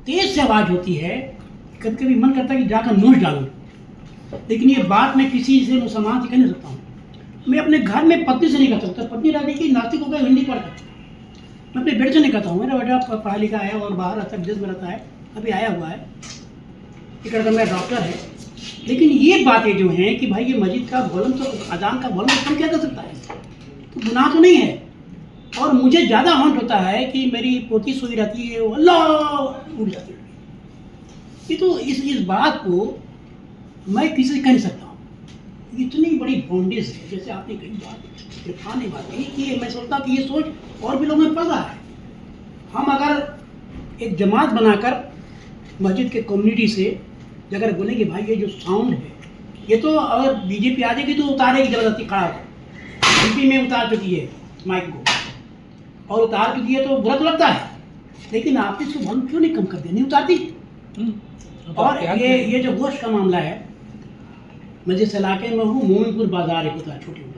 तेज से आवाज़ होती है, कभी कभी मन करता है कि जाकर नोच डालूं, लेकिन ये बात मैं किसी से मुसलमान से कह नहीं सकता हूँ। मैं अपने घर में पत्नी से नहीं कर सकता। पत्नी रहती कि नास्तिक होकर हिंदी पढ़ता, मैं अपने बेटे से नहीं कहता हूँ। मेरा बेटा पढ़ा लिखा है और बाहर रहता है, विदेश में रहता है, अभी आया हुआ है, एक लड़का मेरा डॉक्टर है। लेकिन ये बातें जो हैं कि भाई ये मस्जिद का वॉल्यूम तो अजान का वॉल्यूम कम क्या कर सकता है, तो गुनाह तो नहीं है। और मुझे ज़्यादा हॉन्ट होता है कि मेरी पोती सोई रहती है, वो अल्लाह उठ जाती है। ये तो इस बात को मैं किसी से कह नहीं सकता हूँ। इतनी बड़ी बाउंड्रीज है, जैसे आपने कही बात इरफान ने बात कही कि मैं सोचता हूँ कि ये सोच और भी लोगों में पड़ रहा है। हम अगर एक जमात बनाकर मस्जिद के कम्युनिटी से अगर बोलेंगे भाई ये जो साउंड है, ये तो अगर बीजेपी आ जाएगी तो उतारेगी जबरदस्ती खड़ा होकर। यूपी में उतार चुकी है माइक को, और उतार चुकी है तो बुरा तो लगता है, लेकिन आपने इसको वॉल्यूम क्यों नहीं कम कर दिया, नहीं उतारती। और ये जो गोश्त का मामला है, मैं जिस इलाके में हूँ, मोमिनपुर बाजार एक होता है, छोटी बाजार।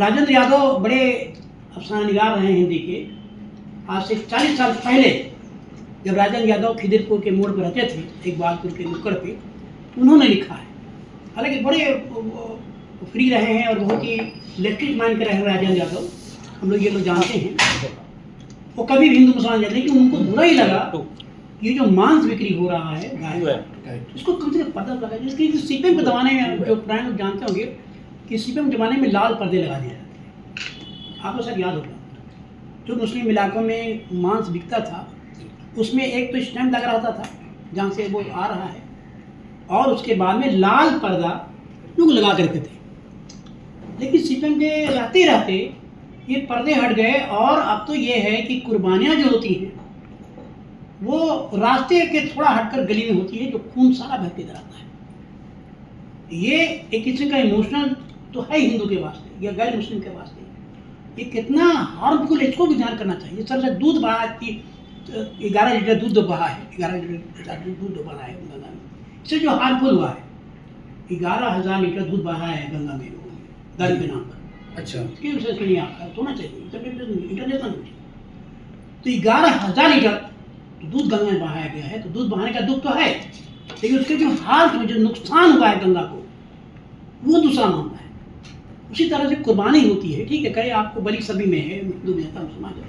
राजेंद्र यादव बड़े अफसाना निगार रहे हैं हिंदी के। आज से 40 साल पहले जब राजेंद्र यादव खिदिरपुर के मोड़ पर रहते थे, एक बागपुर के नुक्कड़ पे, उन्होंने लिखा है। हालांकि बड़े फ्री रहे हैं और बहुत ही इलेक्ट्रिक माइंड के रहे हैं राजेंद्र यादव, हम लोग ये लोग जानते हैं। वो कभी भी हिंदू मुसलमान जाते, लेकिन उनको बुरा ही लगा ये जो मांस बिक्री हो रहा है गाय, इसको कम से कम पर्दा लगा दिया। इसके सीपीएम के ज़माने में, जो पुराने लोग जानते होंगे कि सीपीएम के ज़माने में लाल पर्दे लगा दिया जाते थे, आपको शायद याद होगा। जो मुस्लिम इलाकों में मांस बिकता था, उसमें एक तो स्टैंड लगा रहता था जहाँ से वो आ रहा है, और उसके बाद में लाल पर्दा लोग लगा करके थे। लेकिन सीपीएम के रहते रहते ये पर्दे हट गए, और अब तो ये है कि कुर्बानियाँ जो होती हैं वो रास्ते के थोड़ा हटकर गली में होती है, जो खून सारा बह के आता है। ये एक किस्म का इमोशनल तो है हिंदू के वास्ते या गैर मुस्लिम के वास्ते, ये कितना हार्मफुल है, इसको भी ध्यान करना चाहिए। सर से दूध बढ़ा कि 11 लीटर दूध बहा है, 11 लीटर दूध बढ़ा है गंगा में, इससे जो हार्मफुल हुआ है, 11,000 लीटर दूध बहा है गंगा में दारू के नाम पर। अच्छा, इसकी वजह से नहीं आता होना चाहिए इंटरनेशनल। तो 11,000 लीटर दूध गंगा में बहाया गया है, तो दूध बहाने का दुख तो है, लेकिन उसके जो हाल में जो नुकसान हुआ है गंगा को, वो दूसरा मामला है। उसी तरह से कुर्बानी होती है, ठीक है, कहे आपको बलि सभी में है, हिंदू में है, मुसलमान में है,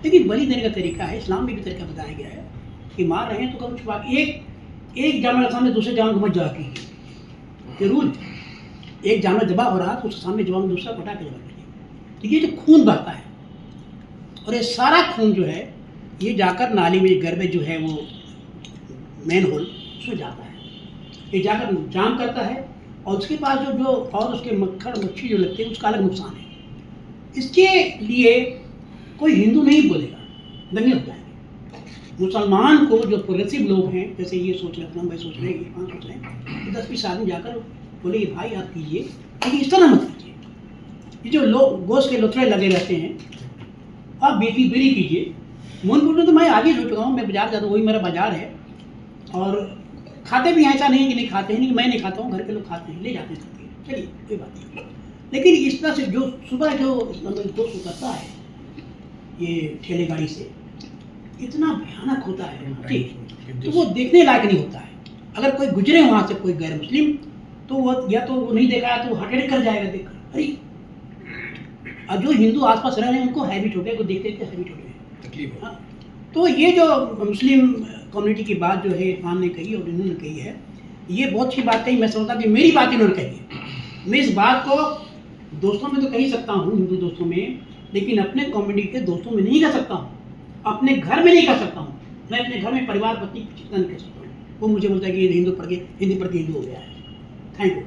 लेकिन बलि देने का तरीका है, इस्लाम में भी तरीका बताया गया है कि मार रहे हैं तो कम छुपा एक जानवर के सामने दूसरे जानवर को मत जवा कीजिए, ये रूल। एक जानवर जबा हो रहा तो उसके सामने जवाब दूसरा पटा के जबा कीजिए। तो ये जो खून बहता है, और ये सारा खून जो है ये जाकर नाली में, घर में जो है वो मेन होल, उसमें जाता है, ये जाकर जाम करता है, और उसके पास जो और उसके मक्खर मच्छी जो लगते हैं उसका अलग नुकसान है। इसके लिए कोई हिंदू नहीं बोलेगा, दंगे हो जाएंगे। मुसलमान को जो प्रोग्रेसिव लोग हैं, जैसे ये सोच रहे हैं, भाई सोच रहे हैं, इरफान सोच रहे हैं, 10-20 आदमी जाकर बोले ये भाई आप कीजिए, लेकिन इस तरह मत कीजिए। ये जो लोग गोश्त के लोथड़े लगे रहते हैं, आप बेरी कीजिए। मोहनपुर में तो मैं आगे हो चुका हूँ, मैं बाजार जाता हूँ, वही मेरा बाजार है, और खाते भी ऐसा नहीं कि नहीं खाते हैं, नहीं मैं नहीं खाता हूँ, घर के लोग खाते हैं, ले जाते हैं सबके, चलिए कोई बात नहीं। लेकिन इस तरह से जो सुबह जो गोश्त उतरता है ये ठेले गाड़ी से, इतना भयानक होता है, ठीक, तो वो देखने लायक नहीं होता है। अगर कोई गुजरे वहाँ से, कोई गैर मुस्लिम, तो वो या तो वो नहीं देखा है तो वो हार्ट अटैक कर जाएगा देखकर, अरे। और जो हिंदू आसपास रह रहे हैं उनको हैबिट हो गया, वो देखते देखते हैबिट हो गया, तकलीफ। हाँ, तो ये जो मुस्लिम कम्युनिटी की बात जो है इरफान ने कही और इन्होंने कही है, ये बहुत अच्छी बात कही। मैं समझता कि मेरी बात इन्होंने कही है। मैं इस बात को दोस्तों में तो कह ही सकता हूँ, हिंदू दोस्तों में, लेकिन अपने कम्युनिटी के दोस्तों में नहीं कह सकता हूँ, अपने घर में नहीं कह सकता हूँ। मैं अपने घर में परिवार पत्नी चिंता नहीं कर सकता हूँ। वो मुझे बोलता है कि हिंदू पढ़ के हिंदी पढ़ के हिंदू हो गया है। Thank you.